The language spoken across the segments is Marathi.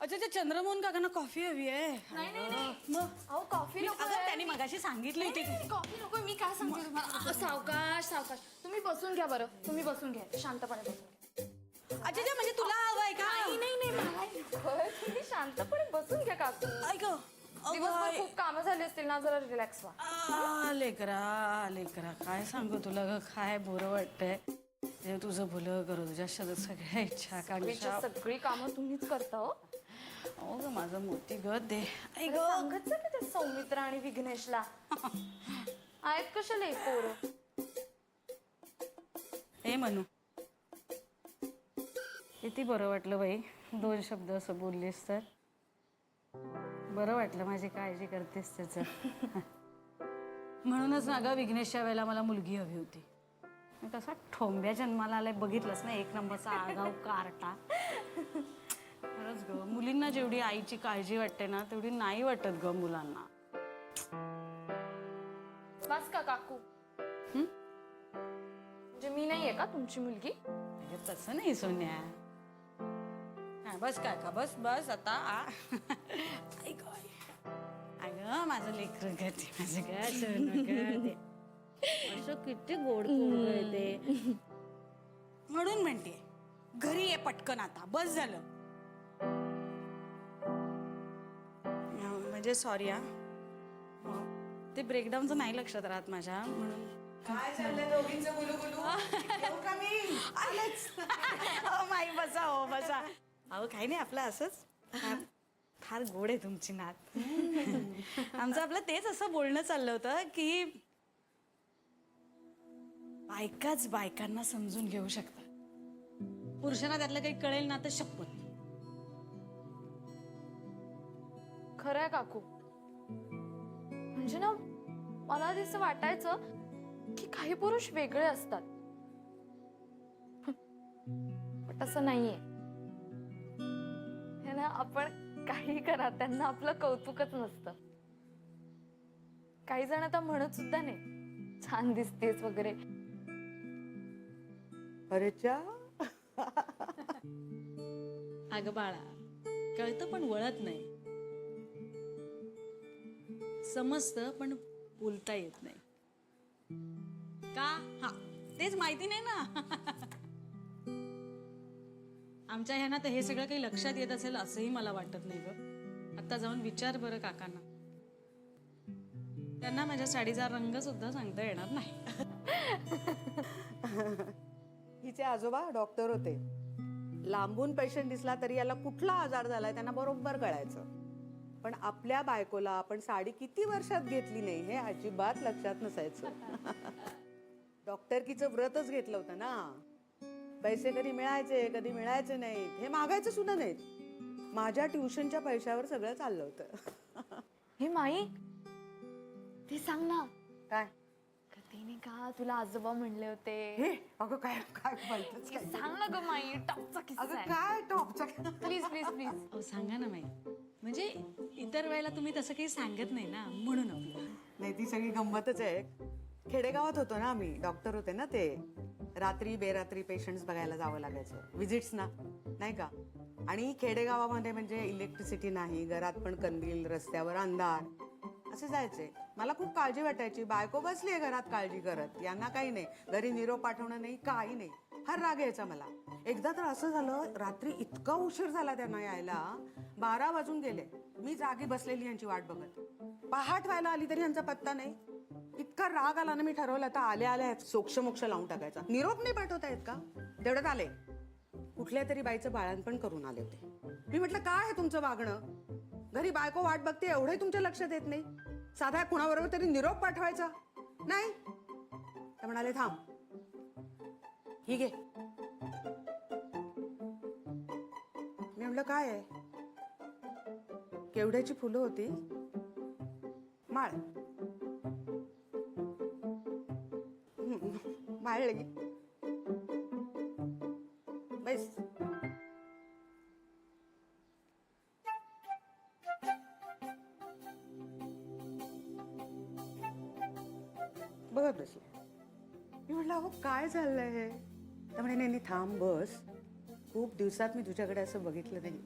अच्छा ते चंद्रमोहन काकांना कॉफी हवी आहे. नाही नाही नाही मग अहो कॉफी नको अगं त्यांनी मगाशी सांगितलं होती. कॉफी नको मी काय सांगते तुम्हाला सावकाश सावकाश तुम्ही बसून घ्या बरं तुम्ही बसून घ्या शांतपणे बसून घ्या अच्छा ते म्हणजे तुला हवंय का? नाही नाही नाही मला नको. तुम्ही शांतपणे बसून घ्या काकू ऐक दिवसभर खूप कामं झाली असतील ना जरा रिलॅक्स व्हा. लेकरा काय सांगू तुला ग काय बोरं वाटतंय. देव तुझं भलं करू तुझ्या सगळ्या इच्छा आकांक्षा सगळी कामं तुम्हीच करता हो. हो ग माझं मोठी गत दे. ऐक अरे सांगत जा की त्या सौमित्र आणि विघ्नेशला आहेत कशाला एक पोरं. हे म्हणू किती बरं वाटलं बाई 2 शब्द असं बोललीस तर बरं वाटलं. माझी काळजी करतेस त्याचं. म्हणूनच ना ग विघ्नेशच्या वेळेला मला मुलगी हवी होती. कसा ठोंब्या जन्माला आलाय बघितलंस ना. 1 नंबरचा आगाऊ कारटा. खरंच ग मुलींना जेवढी आईची काळजी वाटते ना तेवढी नाही वाटत ग मुलांना. बस का काकू म्हणजे मी नाहीये का तुमची मुलगी. अगं तसं नाही सोन्या. बस काय का बस बस आता अगं माझं लेकरं गती माझं ग असं किती गोड ते म्हणून म्हणते घरी ये पटकन आता बस झालं. म्हणजे सॉरी ते ब्रेकडाऊनचं नाही लक्षात राहत माझ्या म्हणून. काय चाललंय दोघींचं बोलू येऊ का मी? माई बसा हो बसा. अहो काही नाही आपलं असंच. फार गोड आहे तुमची नात. आमचं आपलं तेच असं बोलणं चाललं होतं की बायकाच बायकांना समजून घेऊ शकतात. पुरुषांना त्यातलं काही कळेल ना तर शपथ. खरंय काकू म्हणजे ना मला असं वाटायचं की काही पुरुष वेगळे असतात पण तसं नाहीये. हे ना आपण काही करा त्यांना आपलं कौतुकच नसतं. काही जण आता म्हणत सुद्धा नाही छान दिसतेस वगैरे. अरे चा अगं बाळा कळतं पण वळत नाही. समजतं पण बोलता येत नाही का. हा तेच माहिती नाही ना. आमच्या ह्यांना तर हे सगळं काही लक्षात येत असेल असंही मला वाटत नाही ग. आता जाऊन विचार बरं काकांना. त्यांना माझ्या साडीचा रंग सुद्धा सांगता येणार नाही. हिचे आजोबा डॉक्टर होते. लांबून पेशंट दिसला तरी याला कुठला आजार झालाय त्यांना बरोबर कळायचं. पण आपल्या बायकोला आपण साडी किती वर्षात घेतली नाही हे अजिबात लक्षात नसायचं. डॉक्टरकीचं व्रतच घेतलं होतं ना. पैसे कधी मिळायचे नाहीत हे मागायचं सुद्धा नाहीत. माझ्या ट्युशनच्या पैशावर सगळं चाललं होतं. हे माई ते सांग ना काय कधी नाही का तुला आजोबा म्हणले होते. हे अगं काय काय बोलतोस काय? सांग ना ग माई टॉपचा अगं किस्सा काय टॉपचा प्लीज प्लीज प्लीज. अहो सांगा ना माई. म्हणजे इतर वेळेला तुम्ही तसं काही सांगत नाही ना म्हणून आपलं. नाही ती सगळी गंमतच आहे. खेडेगावात होतो ना आम्ही. डॉक्टर होते ना ते. रात्री बेरात्री पेशंट्स बघायला जावं लागायचं. विजिट्स ना नाही का. आणि खेडेगावामध्ये म्हणजे इलेक्ट्रिसिटी नाही. घरात पण कंदील रस्त्यावर अंधार असे जायचे. मला खूप काळजी वाटायची. बायको बसली आहे घरात काळजी करत. यांना काही नाही घरी निरोप पाठवणं नाही काही नाही. फार राग यायचा मला. एकदा तर असं झालं रात्री इतका उशीर झाला त्यांना यायला. 12 वाजून गेले. मी जागी बसलेली यांची वाट बघत. पहाट व्हायला आली तरी यांचा पत्ता नाही. इतका राग आला ना मी ठरवलं आता आल्या सोक्ष मोक्ष लावून टाकायचा. निरोप नाही पाठवता येत का. तेवढ्यात आले. कुठल्या तरी बाईचं बाळंतपण करून आले होते. मी म्हटलं काय आहे तुमचं वागणं. घरी बायको वाट बघते एवढंही तुमच्या लक्षात येत नाही. साधा कुणाबरोबर तरी निरोप पाठवायचा नाही. तर म्हणाले थांब ही घे. मी म्हटलं काय आहे. केवढ्याची फुलं होती. माळ माळ लगी बस. बघत बसले. मी म्हटलं अहो काय चाललंय हे. तर म्हणे नाही थांब बस. खूप दिवसात मी तुझ्याकडे असं बघितलं नाही.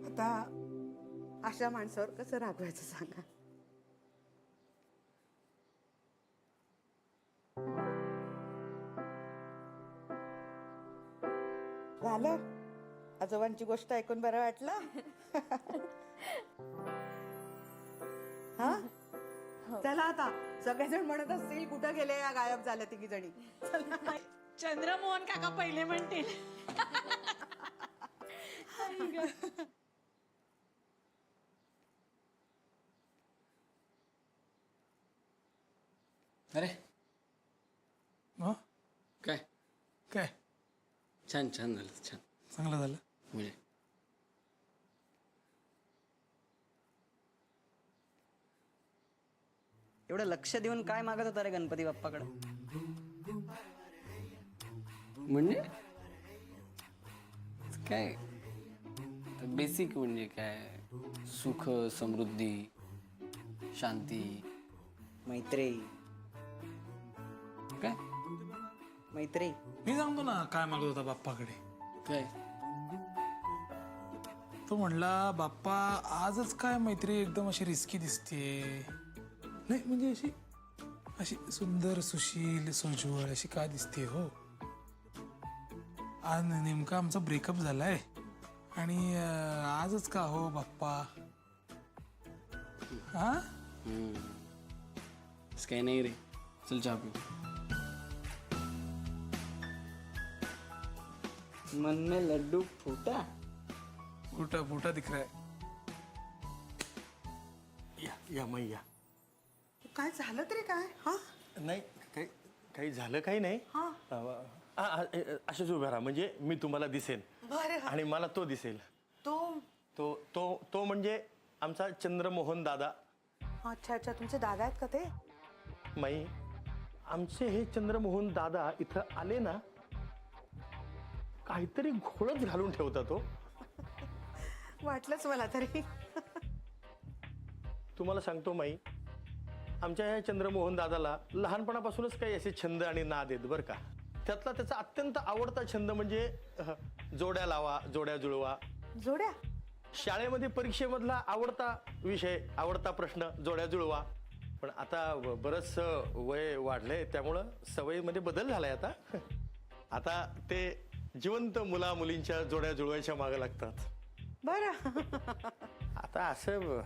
आता अशा माणसावर कसं रागवायचं सांगा. झालं आजोबांची गोष्ट ऐकून बरं वाटलं. हा चला आता सगळेजण म्हणत असतील कुठं गेले या गायब झाल्या तिघी जणी. चंद्रमोहन काका पहिले म्हणतील. अरे हं? काय काय छान छान झालं छान चांगलं झालं. म्हणजे एवढं लक्ष देऊन काय मागत होता रे गणपती बाप्पाकडे? म्हणजे काय बेसिक म्हणजे काय सुख समृद्धी शांती मैत्री. काय मैत्री. मी सांगतो ना काय मागत होता बाप्पाकडे. काय तो म्हणला बाप्पा आजच काय मैत्री एकदम अशी रिस्की दिसते. नाही म्हणजे अशी अशी सुंदर सुशील सोज्वळ अशी का दिसते हो. आज नेमका आमचा ब्रेकअप झालाय आणि आजच का हो बाप्पा. हा असं काही नाही रे चल चहा पिऊ. मन में लड्डू फूटा. फुटा फुटा दिख रहा है. या या मै या. काय झालं तरी काय. हा नाही काही काही झालं काही नाही. अशाच उभ्या राहा म्हणजे मी तुम्हाला दिसेन बरं. आणि मला तो दिसेल. तो तो तो तो म्हणजे आमचा चंद्रमोहन दादा. अच्छा अच्छा तुमचे दादा आहेत का ते. माई आमचे हे चंद्रमोहन दादा इथं आले ना काहीतरी घोळच घालून ठेवता तो. वाटलंच मला तरी. तुम्हाला सांगतो माई आमच्या ह्या चंद्रमोहन दादाला लहानपणापासूनच काही असे छंद आणि नाद आहेत बरं का. त्यातला त्याचा अत्यंत आवडता छंद म्हणजे जोड्या लावा जोड्या जुळवा. जोड्या. शाळेमध्ये परीक्षेमधला आवडता विषय आवडता प्रश्न जोड्या जुळवा. पण आता बरंच वय वाढलंय त्यामुळं सवयीमध्ये बदल झालाय. आता ते जिवंत मुला मुलींच्या जोड्या जुळवायच्या मागे लागतात. बरं. आता असं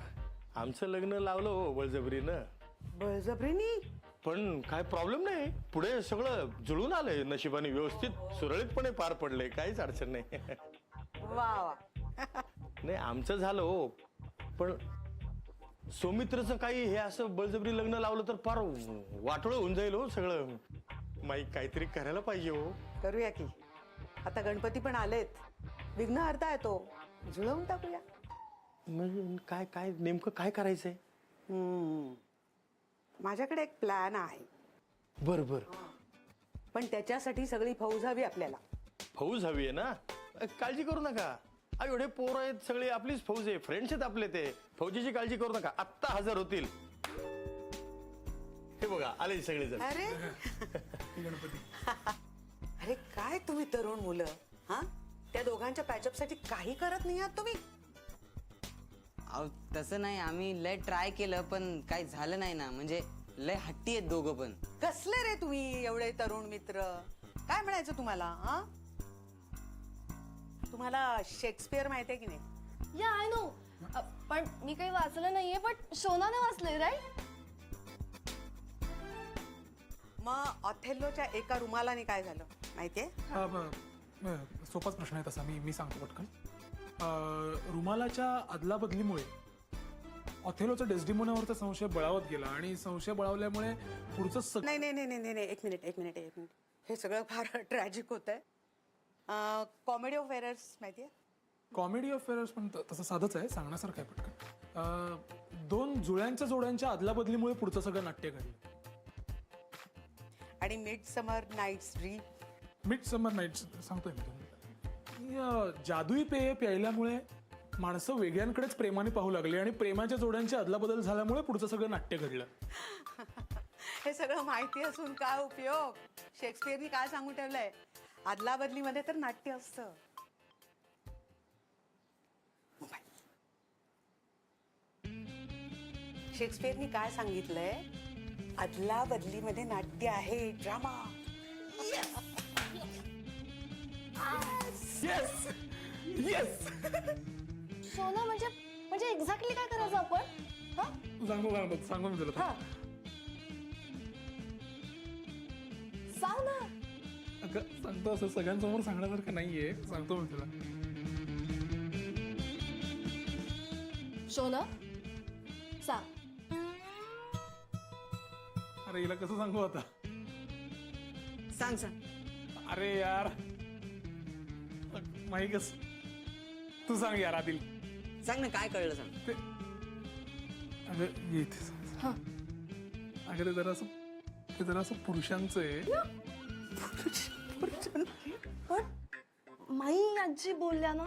आमचं लग्न लावलं हो बळजबरीनं. बळजबरीनी. पण काय प्रॉब्लेम नाही पुढे सगळं जुळून आलंय नशिबाने व्यवस्थित सुरळीतपणे पार पडले काहीच अडचण नाही. वा वा. नाही आमचं झालं हो पण सौमित्रचं काही हे असं बळजबरी लग्न लावलं तर फार वाटोळं होऊन जाईल हो सगळं. माई काहीतरी करायला पाहिजे हो. करूया की. आता गणपती पण आलेत. विघ्न हरता येतो. जुळवून टाकूया. म्हणजे काय काय नेमकं काय करायचंय. माझ्याकडे एक प्लॅन आहे. बर बर. पण त्याच्यासाठी सगळी फौज हवी आपल्याला. फौज हवी आहे ना. काळजी करू नका. एवढे पोरं आहेत सगळे आपलीच फौज आहे फ्रेंड्स आहेत आपले. ते फौजीची काळजी करू नका आत्ता हजर होतील. हे बघा आले सगळेजण. अरे गणपती अरे काय तुम्ही तरुण मुलं. हा त्या दोघांच्या पॅचअप साठी काही करत नाही आहात तुम्ही. अहो तसं नाही आम्ही लय ट्राय केलं पण काही झालं नाही ना. म्हणजे लय हट्टी आहेत दोघं पण. कसले रे तुम्ही एवढे तरुण मित्र. काय म्हणायचं तुम्हाला. हा तुम्हाला शेक्सपियर माहितीये की नाही. या आय नो. पण मी काही वाचलं नाहीये पण शोनाने वाचलंय राईट. मग ऑथेल्लोच्या एका रुमालाने काय झालं माहितीये. सोपाच प्रश्न आहे तसा. मी सांगतो पटकन. रुमालाच्या अदलाबदलीमुळे ऑथेलोचा डेस्डिमोनावरचा संशय बळावत गेला आणि संशय बळावल्यामुळे पुढचं नाही नाही नाही नाही नाही एक मिनिट. हे सगळं फार ट्रॅजिक होत आहे. कॉमेडी ऑफ एरर्स माहितीये. कॉमेडी ऑफ एरर्स पण तसं साधंच आहे सांगण्यासारखं आहे पटकन. दोन जुळ्यांच्या जोड्यांच्या अदलाबदलीमुळे पुढचं सगळं नाट्य घडलं. आणि मिड समर नाईट्स ड्रीम. मिड समर नाईट्स सांगतोय मी. जादुई पेय प्यायल्यामुळे माणसं वेगळ्यांकडेच प्रेमाने पाहू लागली आणि प्रेमाच्या जोड्यांची अदलाबदल झाल्यामुळे पुढचं सगळं नाट्य घडलं. हे सगळं माहिती असून काय उपयोग. शेक्सपियरनी काय सांगून ठेवलंय, आदला बदलीमध्ये तर नाट्य असतं. शेक्सपियरनी काय सांगितलंय, आदला बदलीमध्ये नाट्य आहे, ड्रामा. Yes yes. सोना म्हणजे म्हणजे एक्झॅक्टली काय करायचं आपण? हा सांगतो मी तुला. हा. सांग ना. अगं सांगतो, असं सगळ्यांसमोर सांगण्यासारखं नाहीये, सांगतो मी तुला. सोना सांग. अरे हिला कसं सांगू आता? सांग सांग. अरे यार माहिकच, तू सांग यार आदिल. सांग ना, काय कळलं सांग. ते अगं येते हा. अगं ते जरा असं पुरुषांचं आहे. पण माई आजी बोलल्या ना.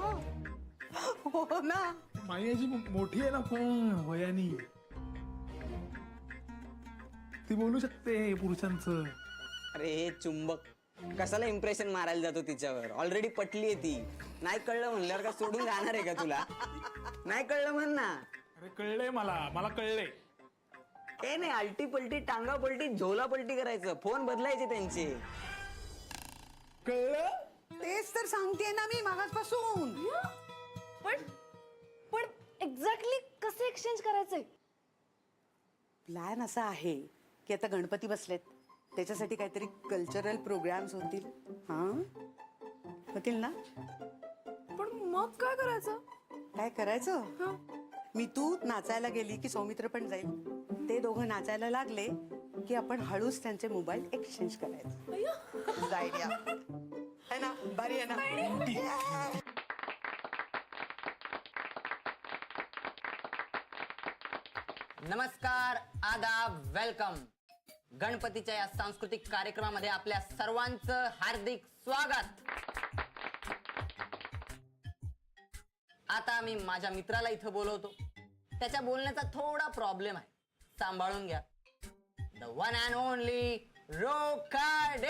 हो ना. माई आजी मोठी आहे ना पण वयानी, ती बोलू शकते पुरुषांचं. अरे चुंबक, कशाला इम्प्रेशन मारायला जातो तिच्यावर? ऑलरेडी पटलीये ती. नाही कळलं म्हणल्यावर का सोडून जाणार आहे का तुला? नाही कळलं म्हण ना. अरे कळलंय मला कळलंय. ते नाही, अल्टी पलटी टांगा पलटी झोला पलटी करायचं, फोन बदलायचे त्यांचे. कळलं? तेच तर सांगते ना मी मागासपासून. पण पण एक्झॅक्टली कसे एक्सचेंज करायचे? प्लॅन असा आहे की आता गणपती बसलेत, त्याच्यासाठी काहीतरी कल्चरल प्रोग्राम्स होतील. हा होतील ना? पण मग काय करायचं? काय करायचं? मी तू नाचायला गेली की सौमित्र पण जाईल. ते दोघं नाचायला लागले की आपण हळूच त्यांचे मोबाईल एक्सचेंज करायचे. आयडिया है ना? भारी आहे ना? नमस्कार, आदाब, वेलकम. गणपतीच्या या सांस्कृतिक कार्यक्रमामध्ये आपल्या सर्वांचं हार्दिक स्वागत. आता मी माझ्या मित्राला इथं बोलवतो. त्याच्या बोलण्याचा थोडा प्रॉब्लेम आहे, सांभाळून घ्या. The one and only Rokade.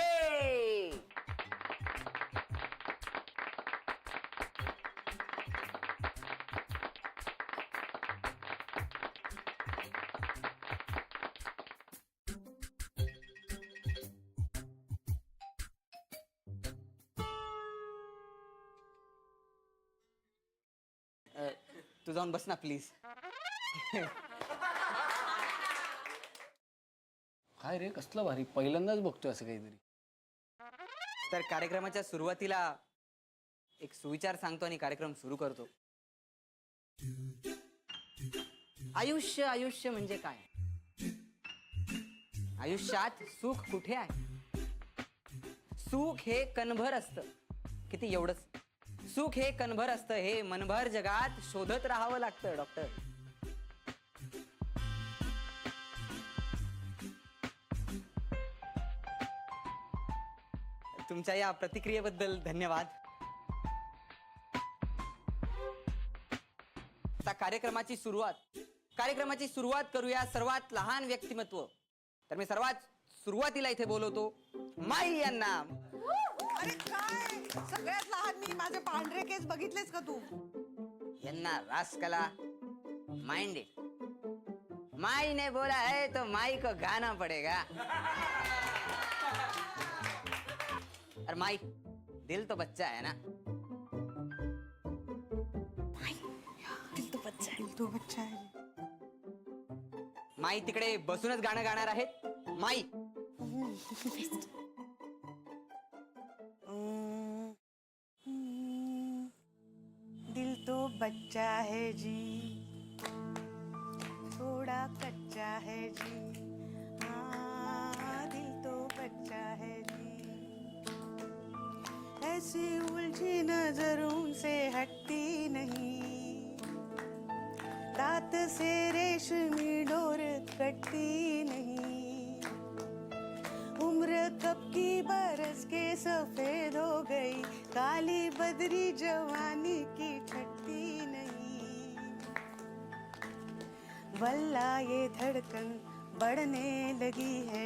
तू जाऊन बस ना प्लीज. काय रे, कसलं भारी, पहिल्यांदाच बघतोय असं काहीतरी. तर कार्यक्रमाच्या सुरुवातीला एक सुविचार सांगतो आणि कार्यक्रम सुरू करतो. आयुष्य आयुष्य म्हणजे काय? आयुष्यात सुख कुठे आहे? सुख हे कणभर असतं. किती एवढंच? सुख हे कणभर असतं, हे मनभर जगात शोधत राहावं लागतं डॉक्टर. तुमच्या या प्रतिक्रियेबद्दल धन्यवाद. आता कार्यक्रमाची सुरुवात करूया सर्वात लहान व्यक्तिमत्व. तर मी सर्वात सुरुवातीला इथे बोलवतो माई यांना. अरे काय, सगळ्यात लहान मी. माझे पांढरे केस बघितलेस का तू? यांना रासकला माइंडेड. माई ने बोला है तो माई को गाना पड़ेगा. अरे माई, दिल तो बच्चा है ना? दिल तो बच्चा है. माई तिकडे बसूनच गाणं गाणार आहेत. माई दिल तो बच्चा है जी, थोड़ा कच्चा है जी. हाँ, दिल तो बच्चा है जी. ऐसी उलझी नजरों से हटती नहीं, रात से रेशमी डोर कटती नहीं. उम्र कब की बरस के सफेद हो गई, काली बदरी जवानी की छटती नहीं. वल्ला ये धड़कन बढ़ने लगी है,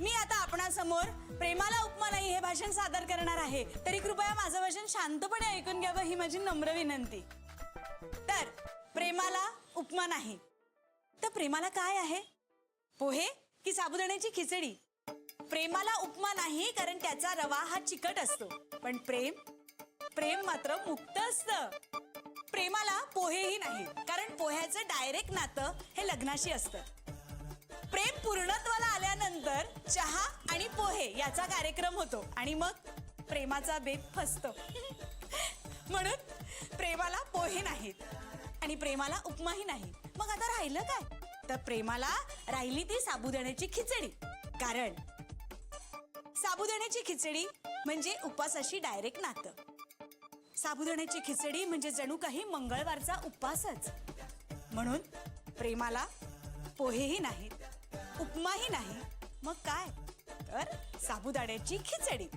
मी आता आपणासमोर प्रेमाला उपमा नाही हे भाषण सादर करणार आहे, तरी कृपया माझं भाषण शांतपणे ऐकून घ्यावं ही माझी नम्र विनंती. तर प्रेमाला उपमा नाही, तर प्रेमाला काय आहे? पोहे की साबुदाण्याची खिचडी? प्रेमाला उपमा नाही, कारण त्याचा रवा हा चिकट असतो, पण प्रेम मात्र मुक्त असतं. प्रेमाला पोहेही नाही, कारण पोह्याचं डायरेक्ट नातं हे लग्नाशी असतं. प्रेम पूर्णत्वाला आल्यानंतर चहा आणि पोहे याचा कार्यक्रम होतो आणि मग प्रेमाचा बेत फसतो. म्हणून प्रेमाला पोहे नाहीत आणि प्रेमाला उपमाही नाही. मग आता राहिलं काय? तर प्रेमाला राहिली ती साबुदाण्याची खिचडी. कारण साबुदाण्याची खिचडी म्हणजे उपासाशी डायरेक्ट नातं. साबुदाण्याची खिचडी म्हणजे जणू काही मंगळवारचा उपासच. म्हणून प्रेमाला पोहेही नाहीत, उपमाही नाही, मग काय? तर साबुदाण्याची खिचडी.